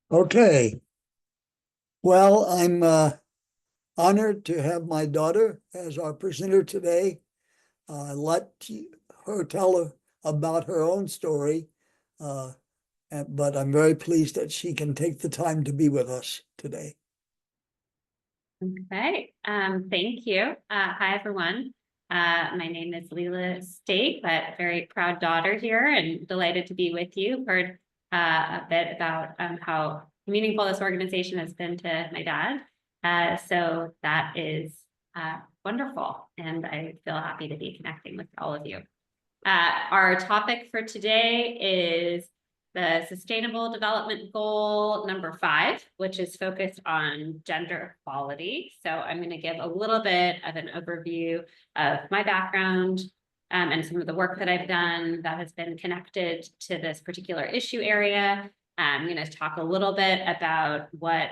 Okay, well, I'm honored to have my daughter as our presenter today. Let her tell about her own story, uh, but I'm very pleased that she can take the time to be with us today. Okay, thank you. Hi, everyone. My name is Leela State, but very proud daughter here and delighted to be with you. Heard a bit about how meaningful this organization has been to my dad. So that is wonderful, and I feel happy to be connecting with all of you. Our topic for today is the Sustainable Development Goal number 5, which is focused on gender equality. So I'm going to give a little bit of an overview of my background and some of the work that I've done that has been connected to this particular issue area. I'm going to talk a little bit about what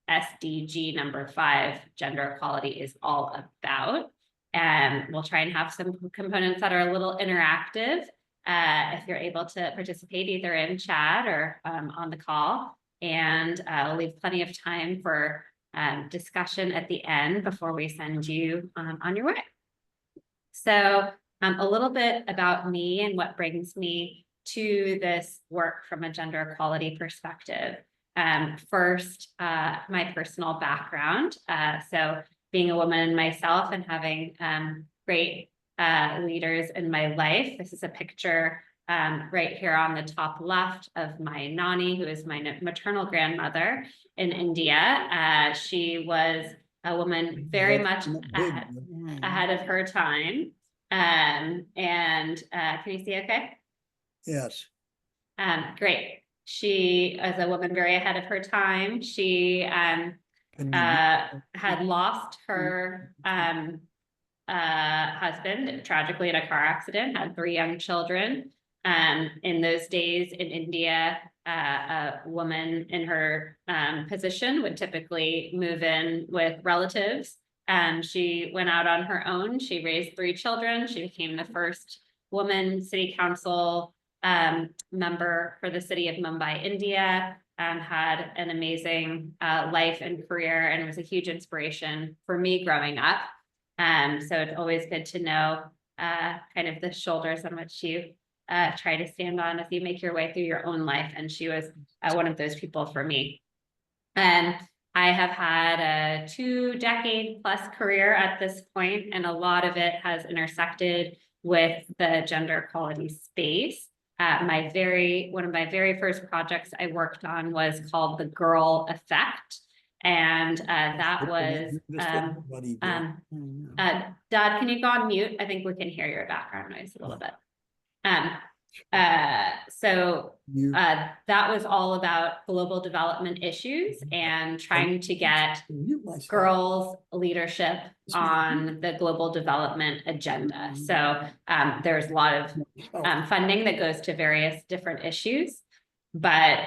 SDG number 5, gender equality, is all about. And we'll try and have some components that are a little interactive if you're able to participate either in chat or on the call. And we'll leave plenty of time for discussion at the end before we send you on your way. So a little bit about me and what brings me to this work from a gender equality perspective. First, my personal background. So being a woman myself and having great leaders in my life. This is a picture right here on the top left of my nani, who is my maternal grandmother in India. She was a woman very much ahead of her time. Can you see okay? Yes. Great. She is a woman very ahead of her time. She had lost her husband tragically in a car accident, had 3 young children. In those days in India, a woman in her position would typically move in with relatives. She went out on her own. She raised 3 children. She became the first woman city council member for the city of Mumbai, India. Had an amazing life and career and was a huge inspiration for me growing up. So it's always good to know kind of the shoulders on which you try to stand on as you make your way through your own life. And she was one of those people for me. And I have had a 2-decade-plus career at this point, and a lot of it has intersected with the gender equality space. One of my very first projects I worked on was called The Girl Effect. And that was, Dad, can you go on mute? I think we can hear your background noise a little bit. That was all about global development issues and trying to get girls' leadership on the global development agenda. So there's a lot of funding that goes to various different issues, but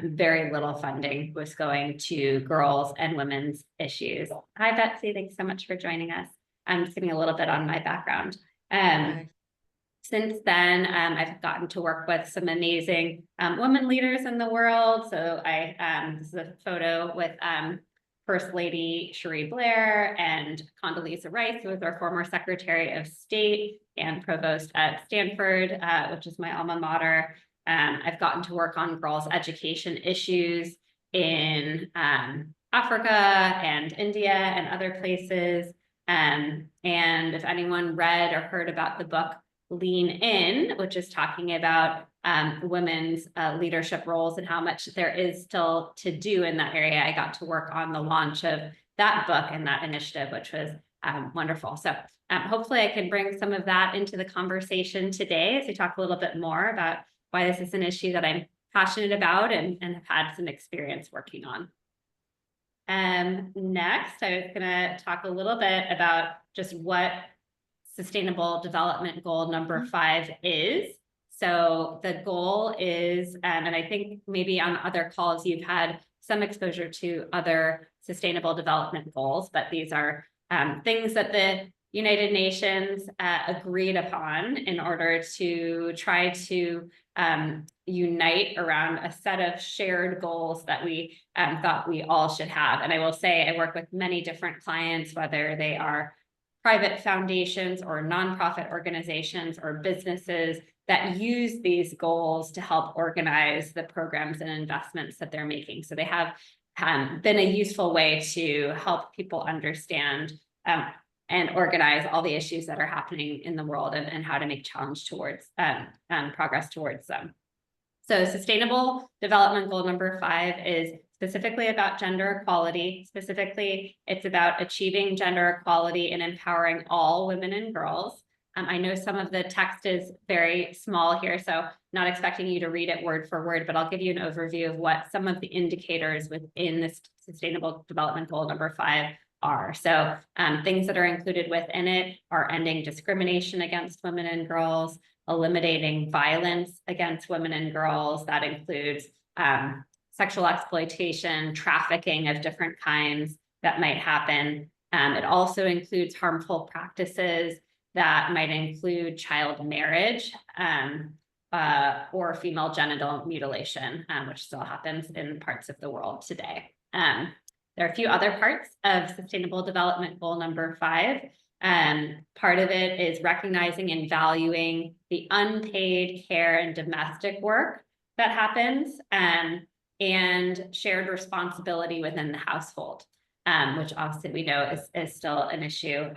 very little funding was going to girls and women's issues. Hi, Betsy. Thanks so much for joining us. I'm just giving a little bit on my background. Since then, I've gotten to work with some amazing women leaders in the world. So this is a photo with First Lady Cherie Blair and Condoleezza Rice, who was our former Secretary of State and Provost at Stanford, which is my alma mater. I've gotten to work on girls' education issues in Africa and India and other places. And if anyone read or heard about the book Lean In, which is talking about women's leadership roles and how much there is still to do in that area, I got to work on the launch of that book and that initiative, which was wonderful. So hopefully I can bring some of that into the conversation today as we talk a little bit more about why this is an issue that I'm passionate about and have had some experience working on. Next, I was going to talk a little bit about just what Sustainable Development Goal number 5 is. So the goal is, and I think maybe on other calls you've had some exposure to other Sustainable Development Goals, but these are things that the United Nations agreed upon in order to try to unite around a set of shared goals that we thought we all should have. And I will say I work with many different clients, whether they are private foundations or nonprofit organizations or businesses that use these goals to help organize the programs and investments that they're making. So they have been a useful way to help people understand and organize all the issues that are happening in the world and how to make challenge towards progress towards them. So sustainable development goal number 5 is specifically about gender equality. Specifically, it's about achieving gender equality and empowering all women and girls. I know some of the text is very small here, so not expecting you to read it word for word, but I'll give you an overview of what some of the indicators within this sustainable development goal number 5 are. So things that are included within it are ending discrimination against women and girls, eliminating violence against women and girls. That includes sexual exploitation, trafficking of different kinds that might happen. It also includes harmful practices that might include child marriage or female genital mutilation, which still happens in parts of the world today. There are a few other parts of Sustainable Development Goal number 5. Part of it is recognizing and valuing the unpaid care and domestic work that happens and shared responsibility within the household, which obviously we know is still an issue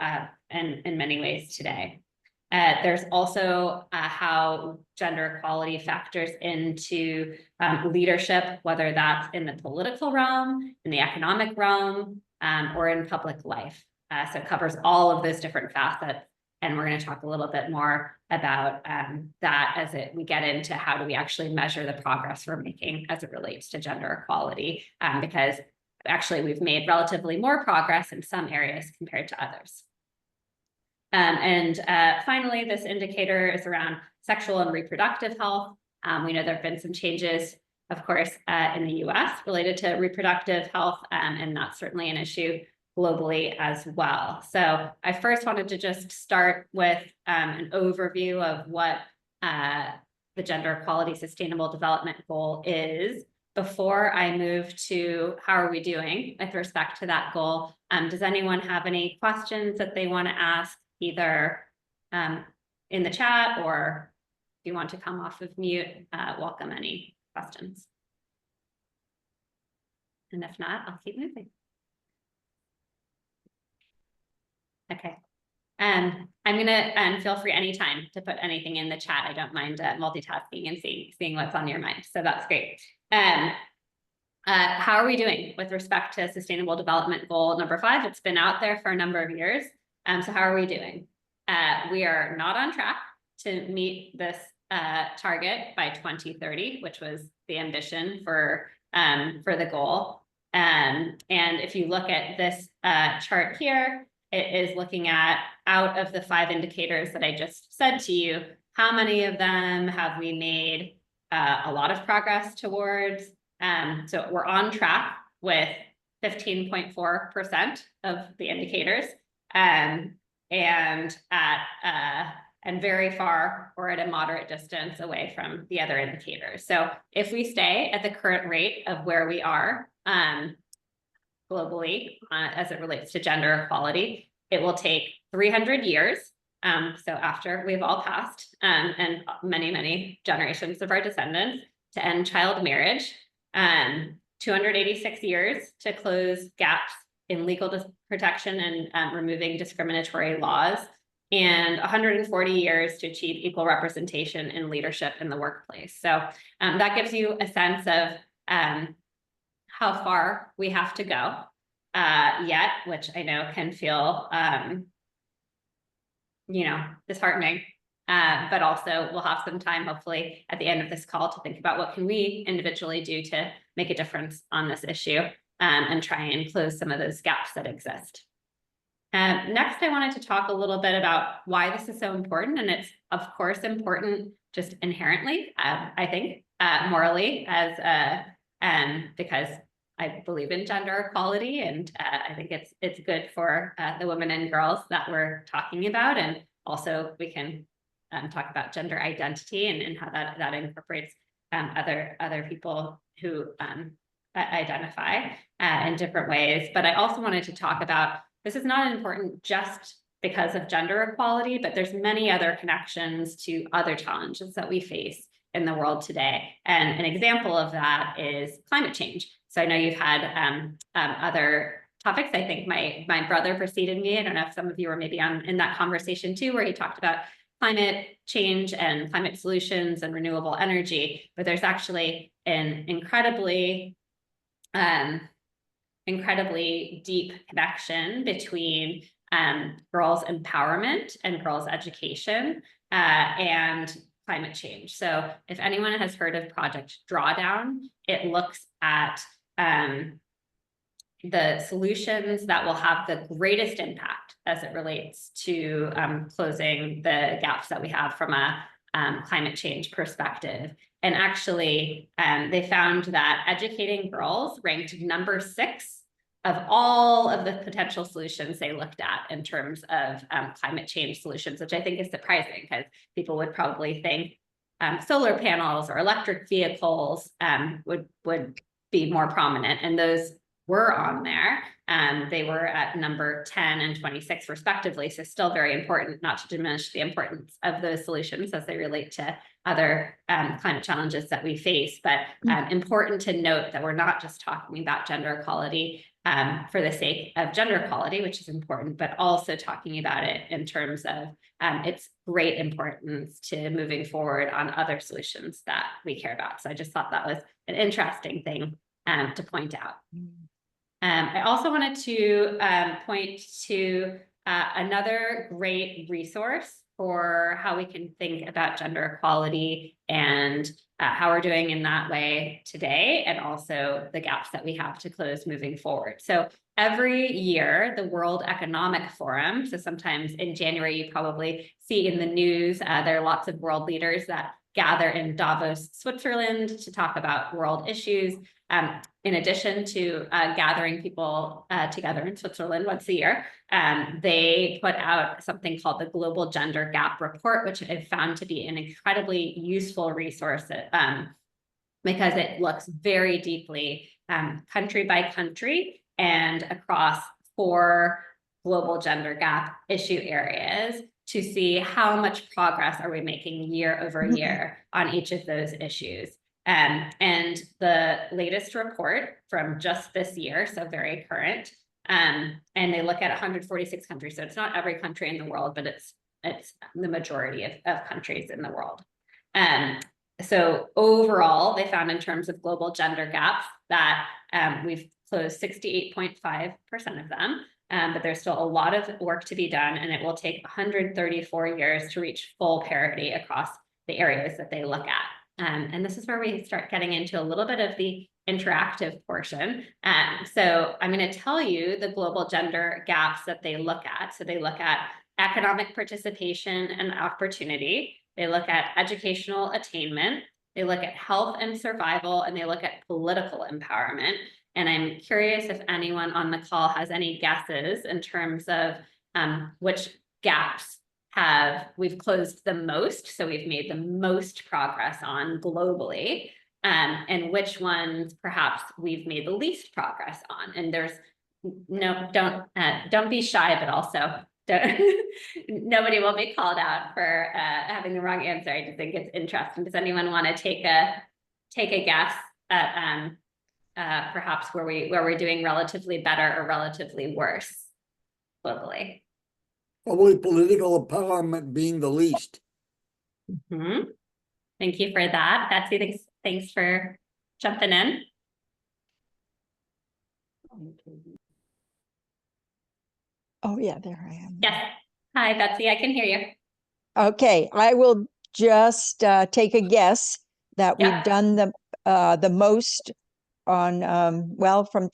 in many ways today. There's also how gender equality factors into leadership, whether that's in the political realm, in the economic realm, or in public life. So it covers all of those different facets. And we're going to talk a little bit more about that as we get into how do we actually measure the progress we're making as it relates to gender equality, because actually we've made relatively more progress in some areas compared to others. Finally, this indicator is around sexual and reproductive health. We know there have been some changes, of course, in the US related to reproductive health, and that's certainly an issue globally as well. So I first wanted to just start with an overview of what the Gender Equality Sustainable Development Goal is before I move to how are we doing with respect to that goal. Does anyone have any questions that they want to ask, either in the chat, or if you want to come off of mute, welcome any questions. And if not, I'll keep moving. Okay. I'm gonna feel free anytime to put anything in the chat. I don't mind multitasking and seeing what's on your mind. So that's great. How are we doing with respect to Sustainable Development Goal number 5? It's been out there for a number of years. So how are we doing? We are not on track to meet this target by 2030, which was the ambition for the goal. And if you look at this chart here, it is looking at, out of the 5 indicators that I just said to you, how many of them have we made a lot of progress towards? So we're on track with 15.4% of the indicators, and very far or at a moderate distance away from the other indicators. So if we stay at the current rate of where we are globally as it relates to gender equality, it will take 300 years. So after we've all passed and many, many generations of our descendants to end child marriage, 286 years to close gaps in legal protection and removing discriminatory laws, and 140 years to achieve equal representation in leadership in the workplace. So that gives you a sense of how far we have to go yet, which I know can feel, disheartening. But also we'll have some time, hopefully, at the end of this call to think about what can we individually do to make a difference on this issue and try and close some of those gaps that exist. Next, I wanted to talk a little bit about why this is so important. And it's, of course, important just inherently, I think, morally, as because I believe in gender equality, and I think it's good for the women and girls that we're talking about. And also we can talk about gender identity and how that incorporates other people who identify in different ways. But I also wanted to talk about, this is not important just because of gender equality, but there's many other connections to other challenges that we face in the world today. And an example of that is climate change. So I know you've had other topics. I think my brother preceded me. I don't know if some of you were maybe in that conversation too, where he talked about climate change and climate solutions and renewable energy. But there's actually an incredibly deep connection between girls' empowerment and girls' education and climate change. So if anyone has heard of Project Drawdown, it looks at the solutions that will have the greatest impact as it relates to closing the gaps that we have from a climate change perspective. And actually, they found that educating girls ranked number 6 of all of the potential solutions they looked at in terms of climate change solutions, which I think is surprising because people would probably think solar panels or electric vehicles would be more prominent, and those were on there. They were at number 10 and 26 respectively, so still very important, not to diminish the importance of those solutions as they relate to other climate challenges that we face, but important to note that we're not just talking about gender equality for the sake of gender equality, which is important, but also talking about it in terms of its great importance to moving forward on other solutions that we care about. So I just thought that was an interesting thing to point out. I also wanted to point to another great resource for how we can think about gender equality and how we're doing in that way today, and also the gaps that we have to close moving forward. So every year, the World Economic Forum, so sometimes in January, you probably see in the news, there are lots of world leaders that gather in Davos, Switzerland to talk about world issues. In addition to gathering people together in Switzerland once a year, they put out something called the Global Gender Gap Report, which I've found to be an incredibly useful resource because it looks very deeply country by country and across 4 global gender gap issue areas to see how much progress are we making year over year on each of those issues. And the latest report from just this year, so very current, and they look at 146 countries. So it's not every country in the world, but it's the majority of countries in the world. So overall, they found in terms of global gender gaps that we've closed 68.5% of them, but there's still a lot of work to be done, and it will take 134 years to reach full parity across the areas that they look at. And this is where we start getting into a little bit of the interactive portion. So I'm going to tell you the global gender gaps that they look at. So they look at economic participation and opportunity. They look at educational attainment. They look at health and survival, and they look at political empowerment. And I'm curious if anyone on the call has any guesses in terms of which gaps we've closed the most, so we've made the most progress on globally, and which ones perhaps we've made the least progress on. And there's don't be shy, but also nobody will be called out for having the wrong answer. I just think it's interesting. Does anyone want to take a guess at perhaps where we're doing relatively better or relatively worse globally? Probably political empowerment being the least. Thank you for that. Betsy, thanks for jumping in. Oh, yeah, there I am. Yes. Hi, Betsy, I can hear you. Okay, I will just take a guess that we've done the most on, well, from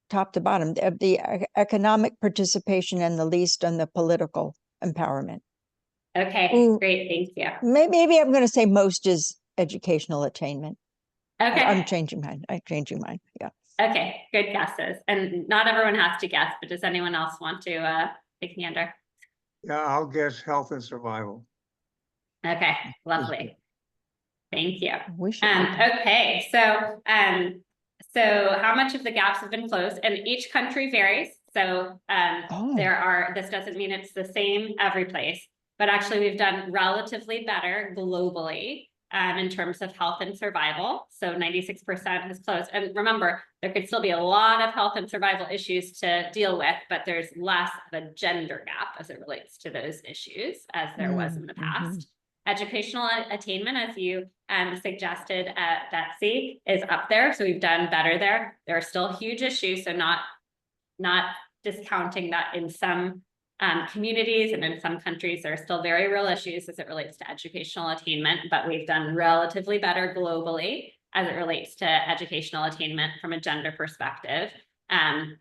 top to bottom, of the economic participation and the least on the political empowerment. Okay, great, thank you. Maybe I'm going to say most is educational attainment. Okay. I'm changing mine. Yeah. Okay, good guesses. And not everyone has to guess, but does anyone else want to take a gander? Yeah, I'll guess health and survival. Okay, lovely. Thank you. We should. do that. Okay, so how much of the gaps have been closed? And each country varies. So Oh. this doesn't mean it's the same every place, but actually we've done relatively better globally in terms of health and survival. So 96% has closed. And remember, there could still be a lot of health and survival issues to deal with, but there's less of a gender gap as it relates to those issues as there was in the past. Educational attainment, as you suggested, Betsy, is up there. So we've done better there. There are still huge issues. So not discounting that in some communities and in some countries, there are still very real issues as it relates to educational attainment, but we've done relatively better globally as it relates to educational attainment from a gender perspective.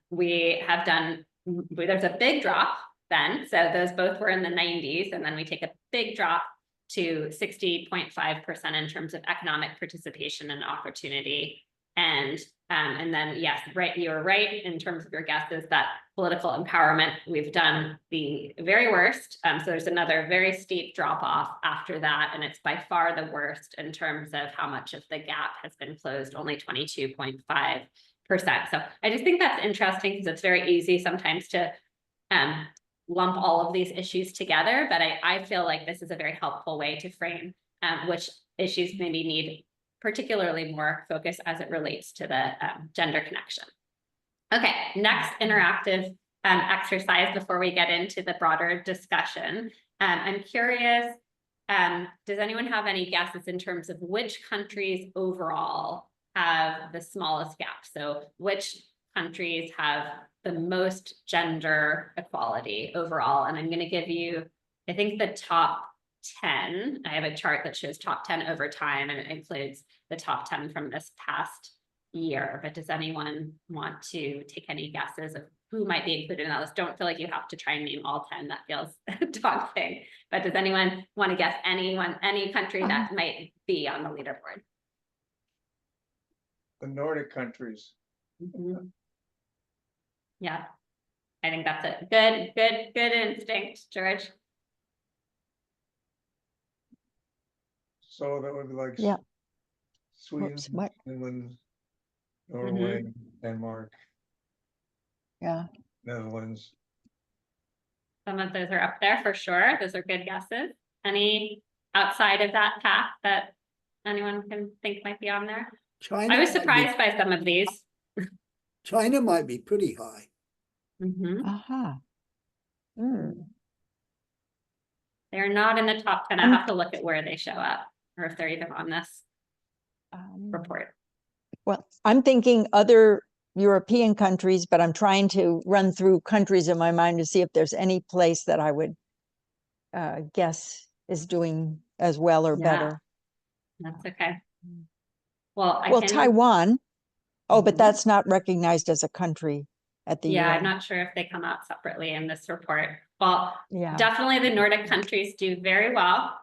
We have done, there's a big drop then. So those both were in the 90s, and then we take a big drop to 60.5% in terms of economic participation and opportunity. And then, yes, right, you're right in terms of your guesses that political empowerment, we've done the very worst. So there's another very steep drop off after that. And it's by far the worst in terms of how much of the gap has been closed, only 22.5%. So I just think that's interesting because it's very easy sometimes to lump all of these issues together, but I feel like this is a very helpful way to frame which issues maybe need particularly more focus as it relates to the gender connection. Okay, next interactive exercise before we get into the broader discussion. I'm curious, does anyone have any guesses in terms of which countries overall have the smallest gap? So which countries have the most gender equality overall? And I'm going to give you, I think, the top 10. I have a chart that shows top 10 over time, and it includes the top 10 from this past year. But does anyone want to take any guesses of who might be included in that list? Don't feel like you have to try and name all 10. That feels daunting. But does anyone want to guess any country that might be on the leaderboard? The Nordic countries. Mm-hmm. Yeah, I think that's a good instinct, George. So that would be like Yeah. Sweden, Oops, what? Finland, Norway, Denmark, Yeah. Netherlands. Some of those are up there for sure. Those are good guesses. Any outside of that path that anyone can think might be on there? China I was might be- surprised by some of these. China might be pretty high. Aha. They're not in the top 10. I have to look at where they show up or if they're even on this report. Well, I'm thinking other European countries, but I'm trying to run through countries in my mind to see if there's any place that I would guess is doing as well or better. That's okay. Well, Taiwan. Oh, but that's not recognized as a country at the yeah, UN. I'm not sure if they come out separately in this report. Well, Yeah. definitely the Nordic countries do very well.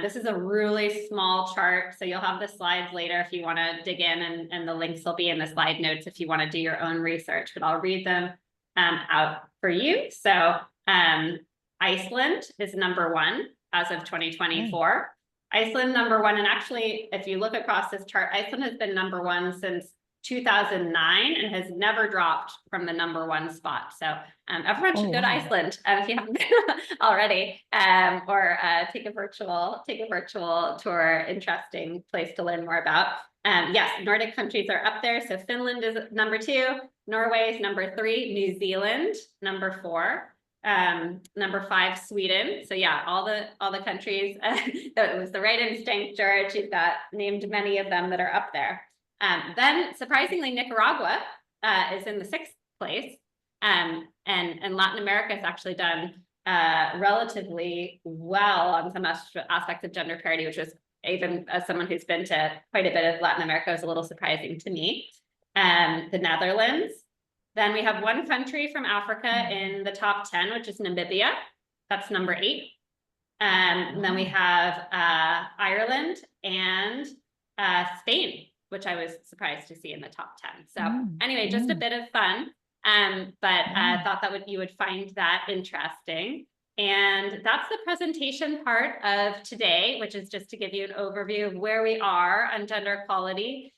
This is a really small chart, so you'll have the slides later if you want to dig in, and the links will be in the slide notes if you want to do your own research, but I'll read them out for you. So Iceland is #1 as of 2024. Iceland #1, and actually, if you look across this chart, Iceland has been #1 since 2009 and has never dropped from the #1 spot. So everyone should go to Iceland if you haven't been already, or take a virtual tour. Interesting place to learn more about. Yes, Nordic countries are up there. So Finland is #2, Norway is #3, New Zealand #4. #5, Sweden. So yeah, all the countries. That was the right instinct, George. You've got named many of them that are up there. Then surprisingly, Nicaragua is in the 6th place. And Latin America has actually done relatively well on some aspects of gender parity, which was, even as someone who's been to quite a bit of Latin America, was a little surprising to me. The Netherlands. Then we have one country from Africa in the top 10, which is Namibia. That's #8. And then we have Ireland and Spain, which I was surprised to see in the top 10. So anyway, just a bit of fun. But I thought that you would find that interesting. And that's the presentation part of today, which is just to give you an overview of where we are on gender equality.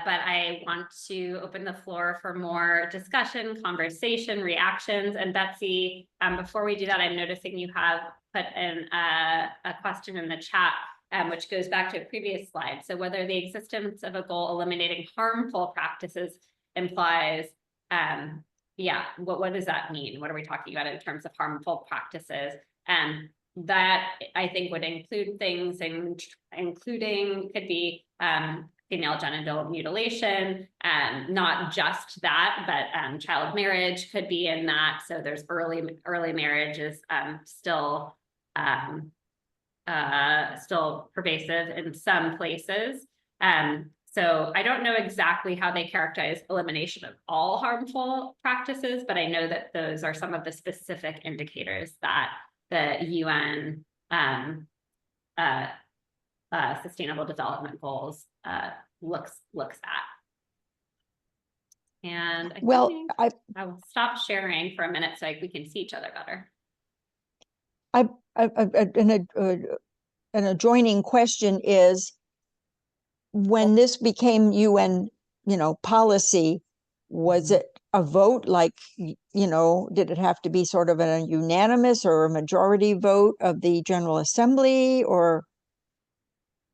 But I want to open the floor for more discussion, conversation, reactions. And Betsy, before we do that, I'm noticing you have put in a question in the chat, which goes back to a previous slide. So whether the existence of a goal eliminating harmful practices implies, yeah, what does that mean? What are we talking about in terms of harmful practices? That I think would include things, including could be female genital mutilation, not just that, but child marriage could be in that. So there's early marriage is still pervasive in some places. So I don't know exactly how they characterize elimination of all harmful practices, but I know that those are some of the specific indicators that the UN Sustainable Development Goals looks at. And I will stop sharing for a minute so we can see each other better. An adjoining question is, when this became UN, policy, was it a vote? Like, did it have to be sort of a unanimous or a majority vote of the General Assembly, or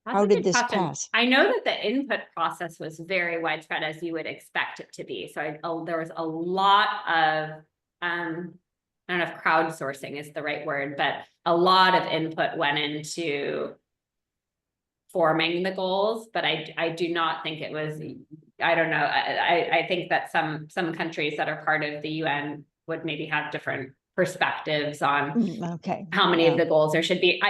how did this pass? I know that the input process was very widespread, as you would expect it to be. So there was a lot of, I don't know if crowdsourcing is the right word, but a lot of input went into forming the goals, but I do not think it was, I don't know. I think that some countries that are part of the UN would maybe have different perspectives on how many of the goals there should be.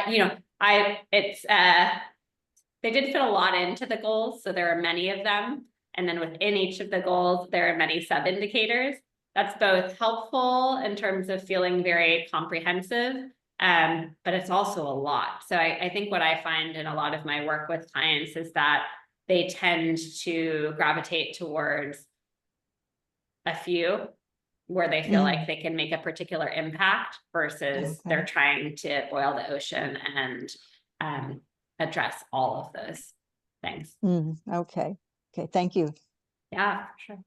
They did fit a lot into the goals, so there are many of them. And then within each of the goals, there are many sub-indicators. That's both helpful in terms of feeling very comprehensive, but it's also a lot. So I think what I find in a lot of my work with clients is that they tend to gravitate towards a few where they feel like they can make a particular impact versus they're trying to boil the ocean and address all of those things. Okay, thank you. Yeah, sure.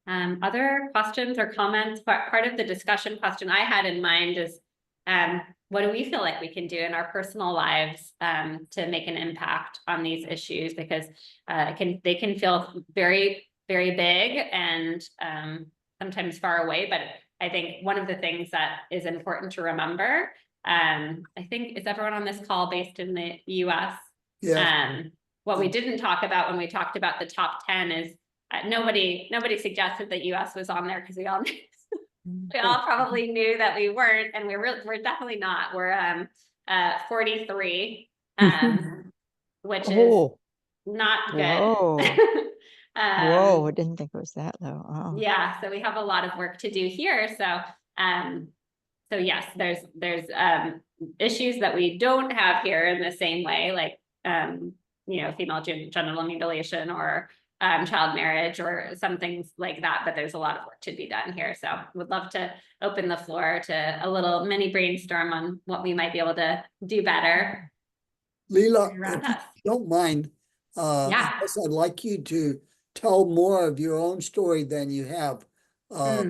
Other questions or comments? Part of the discussion question I had in mind is, what do we feel like we can do in our personal lives to make an impact on these issues? Because they can feel very, very big and sometimes far away. But I think one of the things that is important to remember, I think, is everyone on this call based in the US? Yeah. What we didn't talk about when we talked about the top 10 is nobody suggested that US was on there, because we all probably knew that we weren't, and we're definitely not. We're 43, which is not good. Whoa, I didn't think it was that low. Oh. Yeah, so we have a lot of work to do here. So yes, there's issues that we don't have here in the same way, like female genital mutilation or child marriage or some things like that, but there's a lot of work to be done here. So would love to open the floor to a little mini brainstorm on what we might be able to do better. Leela, if you don't mind, I guess I'd like you to tell more of your own story than you have. I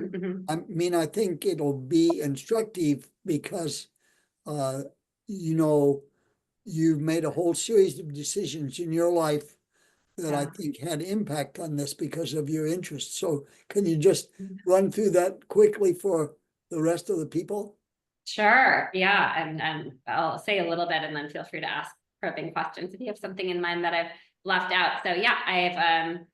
mean, I think it'll be instructive because, you've made a whole series of decisions in your life that I think had impact on this because of your interest. So can you just run through that quickly for the rest of the people? Sure. Yeah. And I'll say a little bit and then feel free to ask probing questions if you have something in mind that I've left out. So yeah, I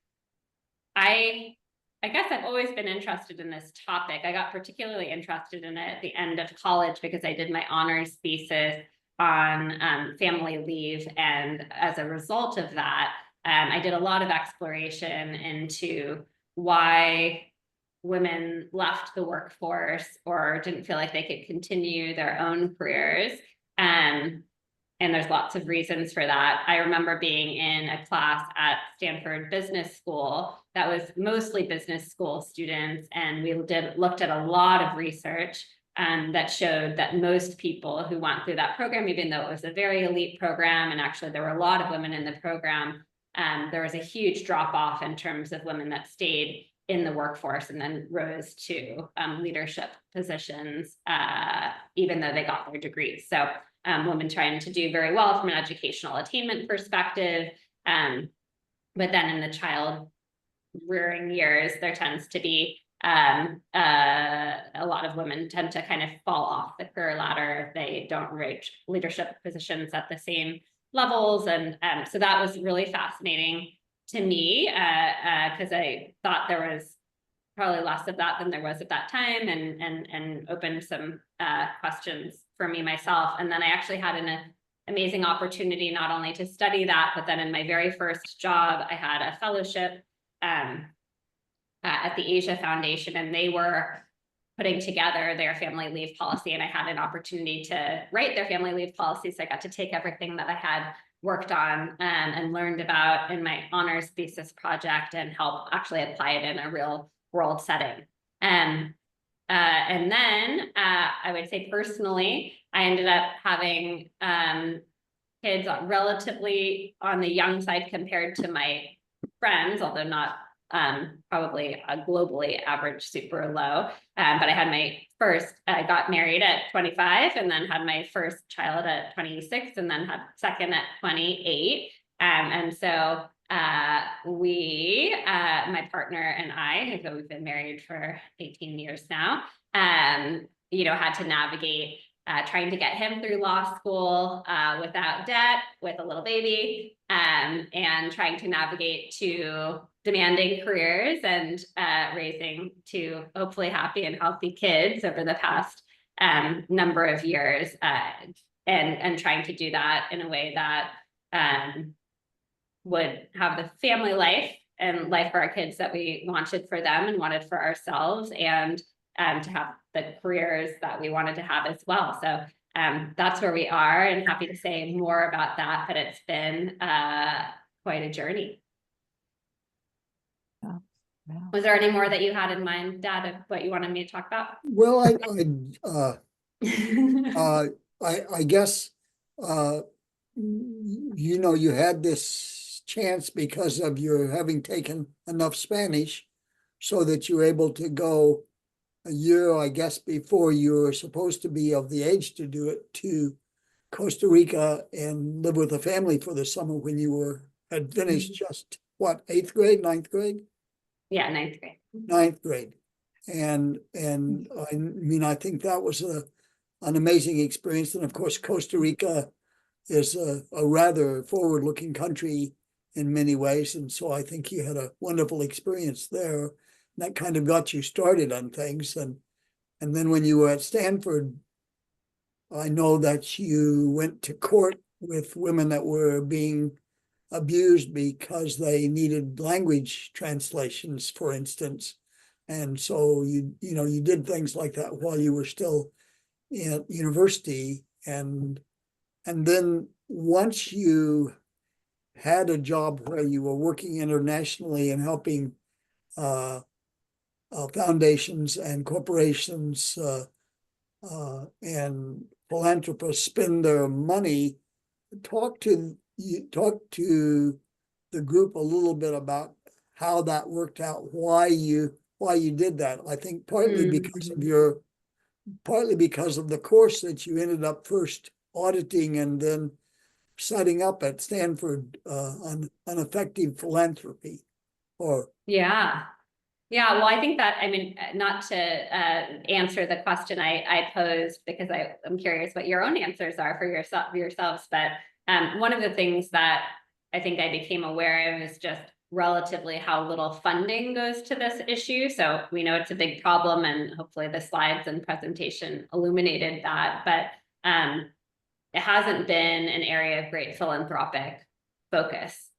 guess I've always been interested in this topic. I got particularly interested in it at the end of college because I did my honors thesis on family leave. And as a result of that, I did a lot of exploration into why women left the workforce or didn't feel like they could continue their own careers. And And there's lots of reasons for that. I remember being in a class at Stanford Business School that was mostly business school students, and we looked at a lot of research that showed that most people who went through that program, even though it was a very elite program, and actually there were a lot of women in the program, there was a huge drop off in terms of women that stayed in the workforce and then rose to leadership positions, even though they got their degrees. So women trying to do very well from an educational attainment perspective. But then in the child rearing years, there tends to be a lot of women tend to kind of fall off the career ladder if they don't reach leadership positions at the same levels. And so that was really fascinating to me, because I thought there was probably less of that than there was at that time, and opened some questions for me myself. And then I actually had an amazing opportunity not only to study that, but then in my very first job, I had a fellowship at the Asia Foundation, and they were putting together their family leave policy, and I had an opportunity to write their family leave policy. So I got to take everything that I had worked on and learned about in my honors thesis project and help actually apply it in a real world setting. And then I would say personally, I ended up having kids relatively on the young side compared to my friends, although not probably a globally average super low. But I had my first, I got married at 25 and then had my first child at 26 and then had second at 28. And so we, my partner and I, so we've been married for 18 years now, you know, had to navigate trying to get him through law school without debt, with a little baby, and trying to navigate to demanding careers and raising two hopefully happy and healthy kids over the past number of years, and trying to do that in a way that would have the family life and life for our kids that we wanted for them and wanted for ourselves, and to have the careers that we wanted to have as well. So that's where we are, and happy to say more about that, but it's been quite a journey. Yeah. Was there any more that you had in mind, Dad, of what you wanted me to talk about? Well, I guess, you know, you had this chance because of your having taken enough Spanish so that you were able to go a year, I guess, before you were supposed to be of the age to do it, to Costa Rica and live with a family for the summer when you had finished just what, 8th grade, 9th grade? Yeah, 9th grade. 9th grade. And I mean, I think that was an amazing experience. And of course, Costa Rica is a rather forward-looking country in many ways. And so I think you had a wonderful experience there. And that kind of got you started on things. And then when you were at Stanford, I know that you went to court with women that were being abused because they needed language translations, for instance. And so you did things like that while you were still at university. And then once you had a job where you were working internationally and helping foundations and corporations and philanthropists spend their money, talk to the group a little bit about how that worked out, why you did that. I think partly because of the course that you ended up first auditing and then setting up at Stanford on effective philanthropy. Yeah, well, I think that, I mean, not to answer the question I posed, because I'm curious what your own answers are for yourselves, but one of the things that I think I became aware of is just relatively how little funding goes to this issue. So we know it's a big problem, and hopefully the slides and presentation illuminated that, but it hasn't been an area of great philanthropic focus.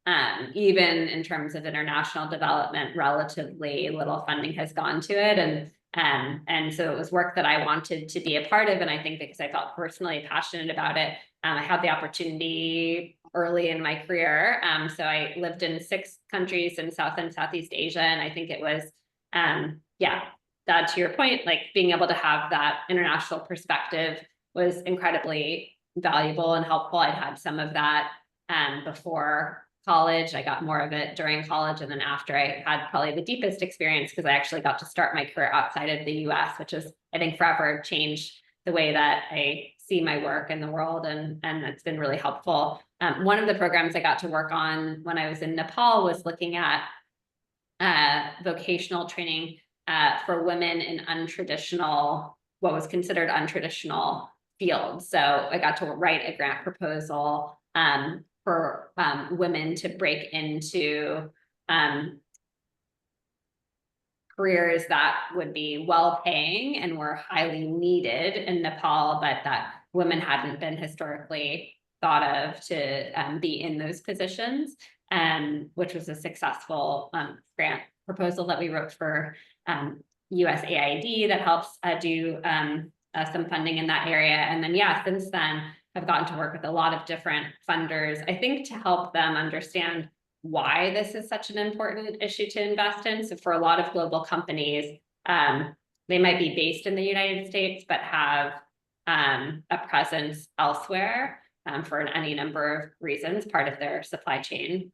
Even in terms of international development, relatively little funding has gone to it. And so it was work that I wanted to be a part of. And I think because I felt personally passionate about it, I had the opportunity early in my career. So I lived in 6 countries in South and Southeast Asia. And I think it was, yeah, that to your point, like being able to have that international perspective was incredibly valuable and helpful. I'd had some of that before college. I got more of it during college. And then after, I had probably the deepest experience because I actually got to start my career outside of the US, which is, I think, forever changed the way that I see my work in the world. And it's been really helpful. One of the programs I got to work on when I was in Nepal was looking at vocational training for women in untraditional, what was considered untraditional fields. So I got to write a grant proposal for women to break into careers that would be well paying and were highly needed in Nepal, but that women hadn't been historically thought of to be in those positions, which was a successful grant proposal that we wrote for USAID that helps do some funding in that area. And then, yeah, since then, I've gotten to work with a lot of different funders, I think, to help them understand why this is such an important issue to invest in. So for a lot of global companies, they might be based in the United States, but have a presence elsewhere for any number of reasons. Part of their supply chain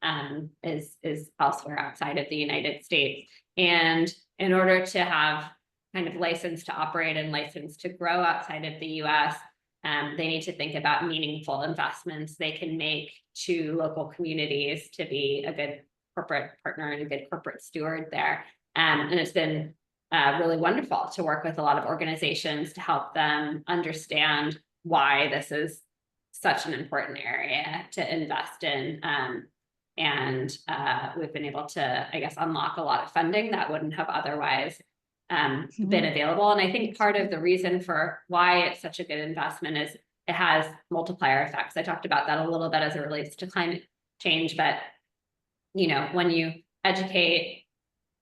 is elsewhere outside of the United States. And in order to have kind of license to operate and license to grow outside of the US, they need to think about meaningful investments they can make to local communities to be a good corporate partner and a good corporate steward there. And it's been really wonderful to work with a lot of organizations to help them understand why this is such an important area to invest in. And we've been able to, I guess, unlock a lot of funding that wouldn't have otherwise been available. And I think part of the reason for why it's such a good investment is it has multiplier effects. I talked about that a little bit as it relates to climate change, but you know, when you educate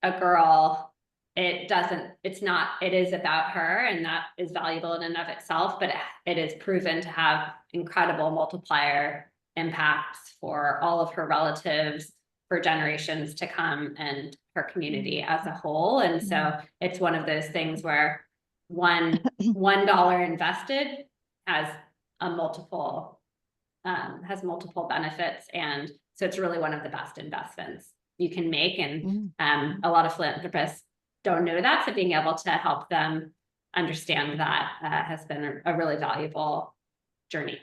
a girl, it is about her, and that is valuable in and of itself, but it is proven to have incredible multiplier impacts for all of her relatives for generations to come and her community as a whole. And so it's one of those things where $1 invested has multiple benefits. And so it's really one of the best investments you can make. And a lot of philanthropists don't know that. So being able to help them understand that has been a really valuable journey.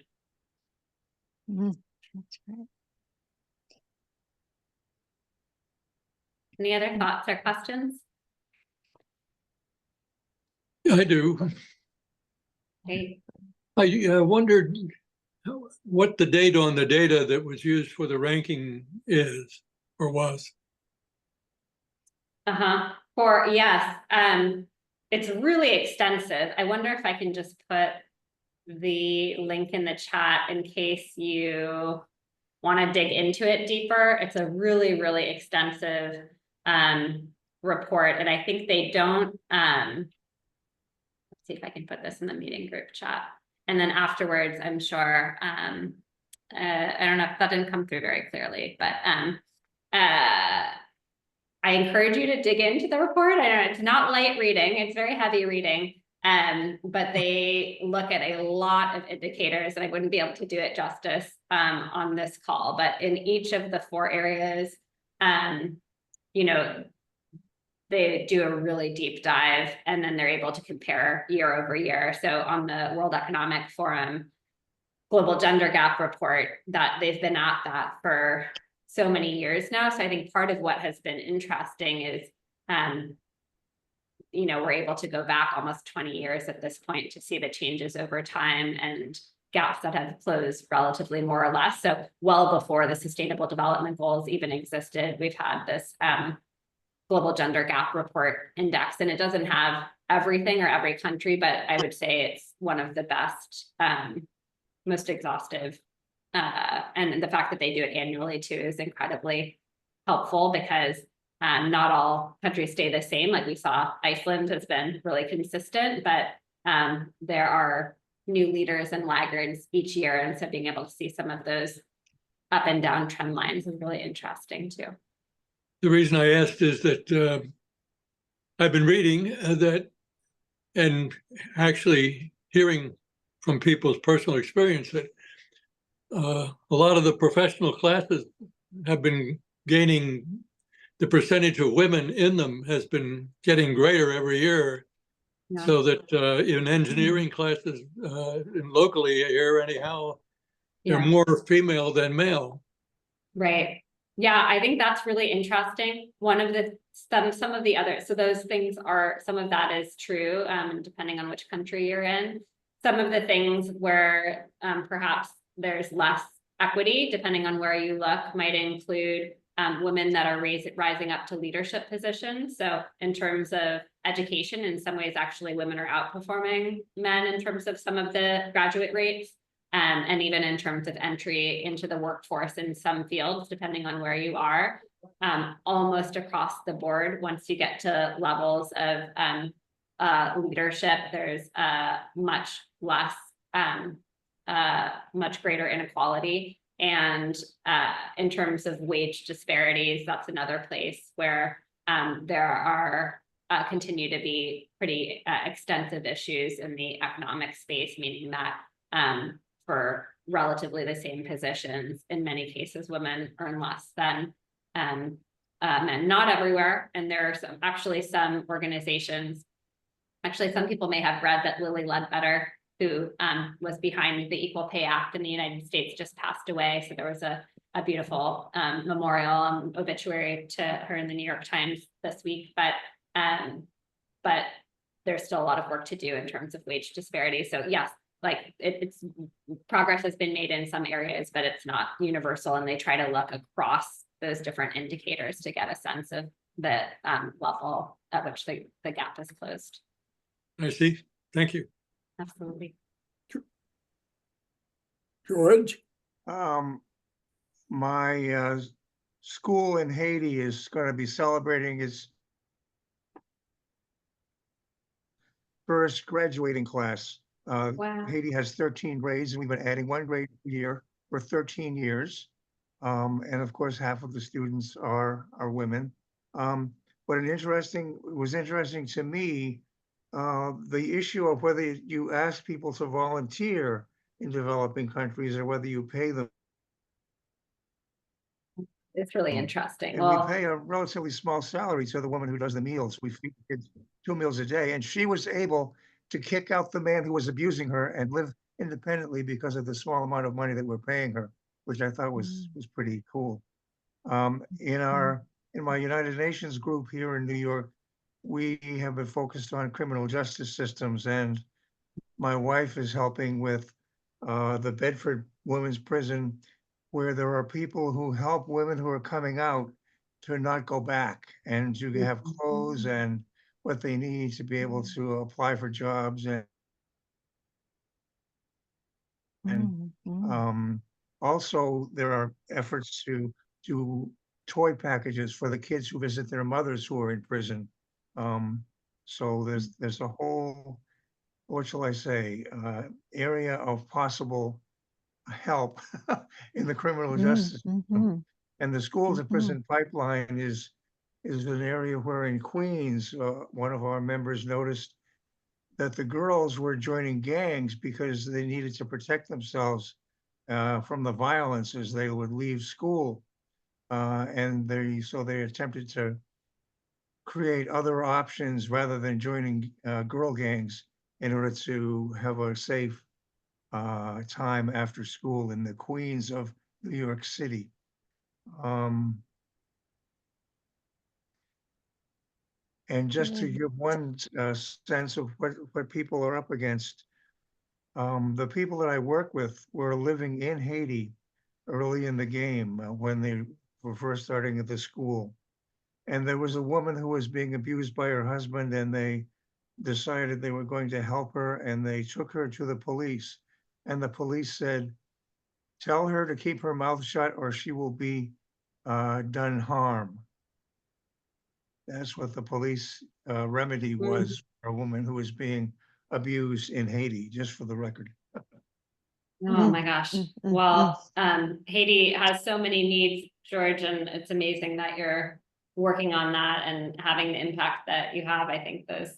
That's great. Any other thoughts or questions? I do. Hey. I wondered what the date on the data that was used for the ranking is or was. Yes. It's really extensive. I wonder if I can just put the link in the chat in case you want to dig into it deeper. It's a really, really extensive report. And I think they don't, let's see if I can put this in the meeting group chat. And then afterwards, I'm sure, I don't know if that didn't come through very clearly, but I encourage you to dig into the report. I know it's not light reading, it's very heavy reading, but they look at a lot of indicators, and I wouldn't be able to do it justice on this call, but in each of the 4 areas, you know, they do a really deep dive, and then they're able to compare year over year. So on the World Economic Forum Global Gender Gap report, that they've been at that for so many years now. So I think part of what has been interesting is, you know, we're able to go back almost 20 years at this point to see the changes over time and gaps that have closed relatively more or less. So well before the Sustainable Development Goals even existed, we've had this Global Gender Gap Report Index, and it doesn't have everything or every country, but I would say it's one of the best, most exhaustive. And the fact that they do it annually too is incredibly helpful, because not all countries stay the same. Like we saw, Iceland has been really consistent, but there are new leaders and laggards each year. And so being able to see some of those up and down trend lines is really interesting too. The reason I asked is that I've been reading that and actually hearing from people's personal experience that a lot of the professional classes have been gaining, the percentage of women in them has been getting greater every year. Yeah. So that in engineering classes locally here anyhow, they're Yeah. more female than male. Right. Yeah, I think that's really interesting. One of the some of the other, so those things are, some of that is true, depending on which country you're in. Some of the things where perhaps there's less equity, depending on where you look, might include women that are rising up to leadership positions. So in terms of education, in some ways, actually, women are outperforming men in terms of some of the graduate rates. And even in terms of entry into the workforce in some fields, depending on where you are, almost across the board, once you get to levels of leadership, there's much less, much greater inequality. And in terms of wage disparities, that's another place where there are continue to be pretty extensive issues in the economic space, meaning that for relatively the same positions, in many cases, women earn less than men. Not everywhere, and there are actually some organizations. Actually, some people may have read that Lilly Ledbetter, who was behind the Equal Pay Act in the United States, just passed away. So there was a beautiful memorial obituary to her in the New York Times this week. But there's still a lot of work to do in terms of wage disparity. So yes, like it's progress has been made in some areas, but it's not universal. And they try to look across those different indicators to get a sense of the level at which the gap is closed. I see. Thank you. Absolutely. George? My school in Haiti is going to be celebrating its first graduating class. Wow. Haiti has 13 grades, and we've been adding one grade a year for 13 years. And of course, half of the students are women. But it was interesting to me, the issue of whether you ask people to volunteer in developing countries or whether you pay them. It's really interesting. And Well, we pay a relatively small salary to the woman who does the meals. We feed the kids 2 meals a day, and she was able to kick out the man who was abusing her and live independently because of the small amount of money that we're paying her, which I thought was pretty cool. In my United Nations group here in New York, we have been focused on criminal justice systems, and my wife is helping with the Bedford Women's Prison, where there are people who help women who are coming out to not go back and to have clothes and what they need to be able to apply for jobs. And also there are efforts to do toy packages for the kids who visit their mothers who are in prison. So there's a whole, what shall I say, area of possible help in the criminal justice system. And the schools and prison pipeline is an area where in Queens, one of our members noticed that the girls were joining gangs because they needed to protect themselves from the violence as they would leave school. And they attempted to create other options rather than joining girl gangs in order to have a safe time after school in the Queens of New York City. And just to give one sense of what people are up against, the people that I work with were living in Haiti early in the game when they were first starting at the school. And there was a woman who was being abused by her husband, and they decided they were going to help her, and they took her to the police. And the police said, tell her to keep her mouth shut or she will be done harm. That's what the police remedy was for a woman who was being abused in Haiti, just for the record. Oh my gosh. mm, mm, Well, Haiti has so many needs, George, and it's amazing that you're working on that and having the impact that you have. I think those,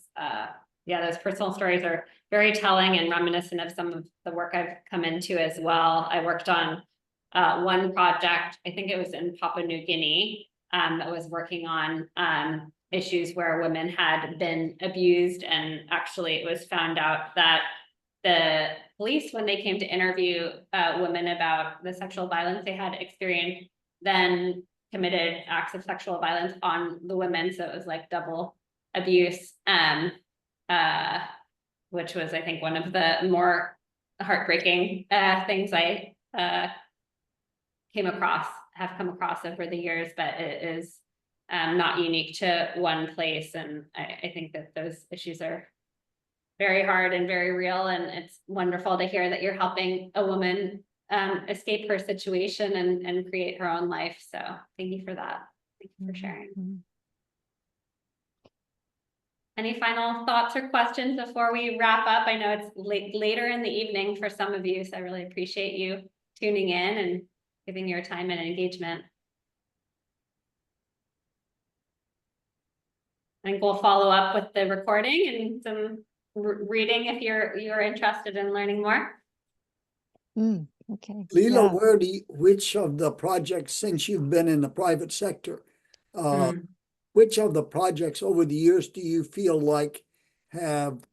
yeah, those personal stories are very telling and reminiscent of some of the work I've come into as well. I worked on one project, I think it was in Papua New Guinea, that was working on issues where women had been abused, and actually it was found out that the police, when they came to interview women about the sexual violence they had experienced, then committed acts of sexual violence on the women. So it was like double abuse, which was, I think, one of the more heartbreaking things I have come across over the years, but it is not unique to one place. And I think that those issues are very hard and very real. And it's wonderful to hear that you're helping a woman escape her situation and create her own life. So thank you for that. Thank you for sharing. mm. Any final thoughts or questions before we wrap up? I know it's later in the evening for some of you, so I really appreciate you tuning in and giving your time and engagement. I think we'll follow up with the recording and some reading if you're interested in learning more. Okay. Leela, Yeah. which of the projects, since you've been in the private sector, Mm. which of the projects over the years do you feel like have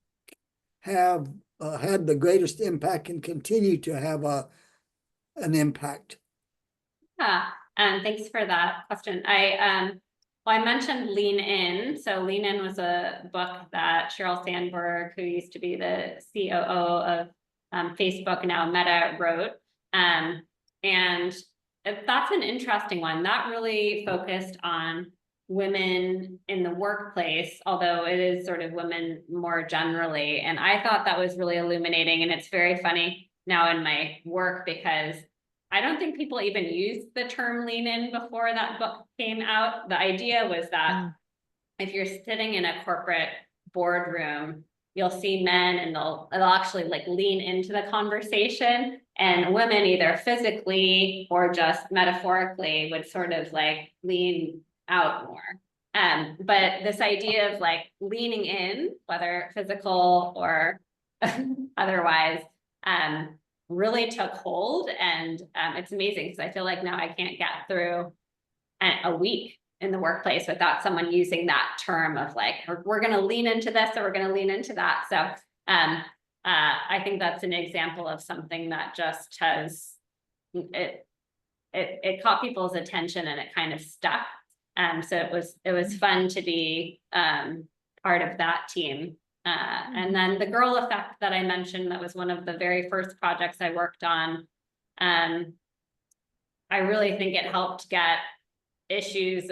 had the greatest impact and continue to have an impact? Yeah, and thanks for that question. Well, I mentioned Lean In. So Lean In was a book that Sheryl Sandberg, who used to be the COO of Facebook, now Meta, wrote. And that's an interesting one. That really focused on women in the workplace, although it is sort of women more generally. And I thought that was really illuminating. And it's very funny now in my work because I don't think people even used the term lean in before that book came out. The idea was that if you're sitting in a corporate boardroom, you'll see men and they'll actually like lean into the conversation, and women either physically or just metaphorically would sort of like lean out more. But this idea of like leaning in, whether physical or otherwise, really took hold. And it's amazing because I feel like now I can't get through a week in the workplace without someone using that term of like, we're going to lean into this or we're going to lean into that. So I think that's an example of something that just has, it caught people's attention and it kind of stuck. So it was fun to be part of that team. And then the Girl Effect that I mentioned, that was one of the very first projects I worked on. I really think it helped get issues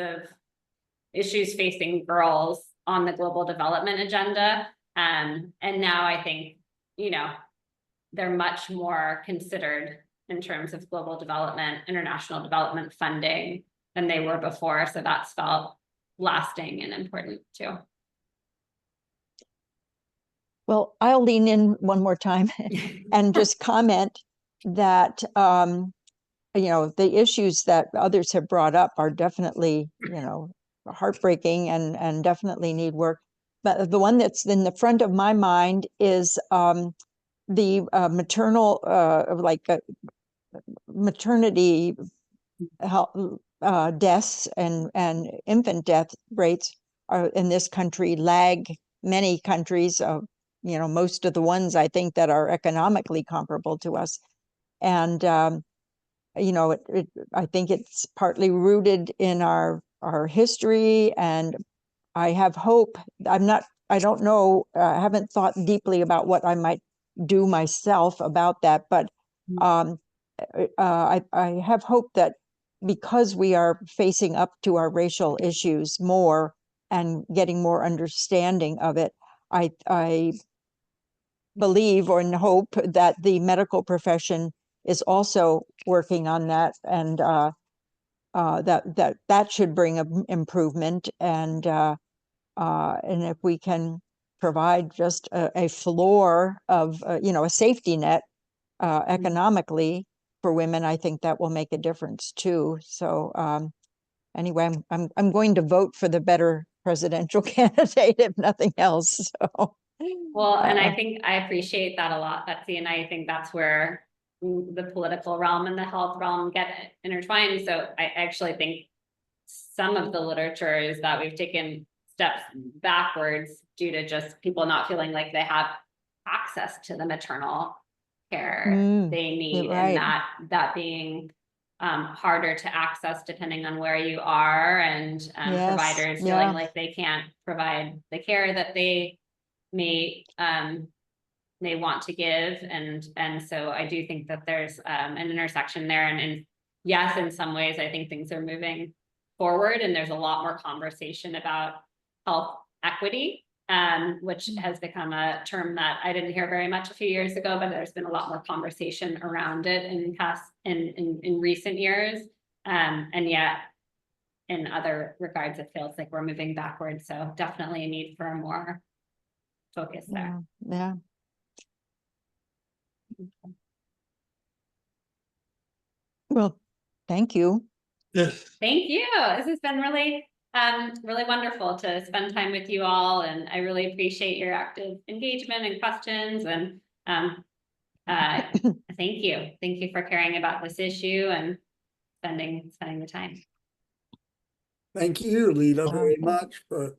facing girls on the global development agenda. And now I think, they're much more considered in terms of global development, international development funding than they were before. So that's felt lasting and important too. Well, I'll lean in one more time and just comment that, the issues that others have brought up are definitely, heartbreaking and definitely need work. But the one that's in the front of my mind is the maternal, maternity deaths and infant death rates are in this country lag many countries, most of the ones I think that are economically comparable to us. And, I think it's partly rooted in our history, and I have hope. I don't know, I haven't thought deeply about what I might do myself about that, but I have hope that because we are facing up to our racial issues more and getting more understanding of it, I believe or hope that the medical profession is also working on that, and that should bring an improvement. And if we can provide just a floor of, a safety net economically for women, I think that will make a difference too. So anyway, I'm going to vote for the better presidential candidate, if nothing else. So Well, and I think I appreciate that a lot, Betsy, and I think that's where the political realm and the health realm get intertwined. So I actually think some of the literature is that we've taken steps backwards due to just people not feeling like they have access to the maternal care they need, right. and that being harder to access depending on where you are, and Yes, providers yeah. feeling like they can't provide the care that they may want to give, and so I do think that there's an intersection there, and yes, in some ways I think things are moving forward, and there's a lot more conversation about health equity, which has become a term that I didn't hear very much a few years ago, but there's been a lot more conversation around it in recent years, and yet in other regards it feels like we're moving backwards, so definitely a need for more focus there. Yeah. Well, thank you. Yes. Thank you. This has been really, really wonderful to spend time with you all, and I really appreciate your active engagement and questions, and thank you. Thank you for caring about this issue and spending the time. Thank you, Leela, very Okay. much for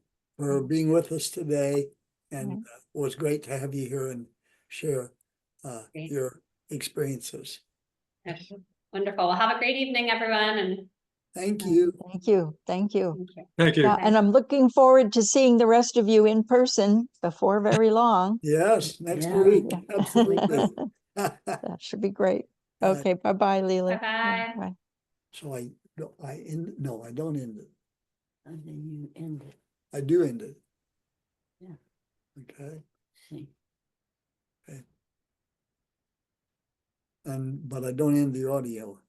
being with us today. And Right. it was great to have you here and share Great. your experiences. Wonderful. Well, have a great evening, everyone, and Thank you. Thank you. Thank you. thank you. Thank you. Yeah, and I'm looking forward to seeing the rest of you in person before very long. Yes, next Yeah. week, Yeah. absolutely. That should be great. Right. Okay, bye-bye, Leela. Bye-bye. Yeah, bye. So I don't end it. And then you end it. I do end it. Yeah. Okay, See. but I don't end the audio.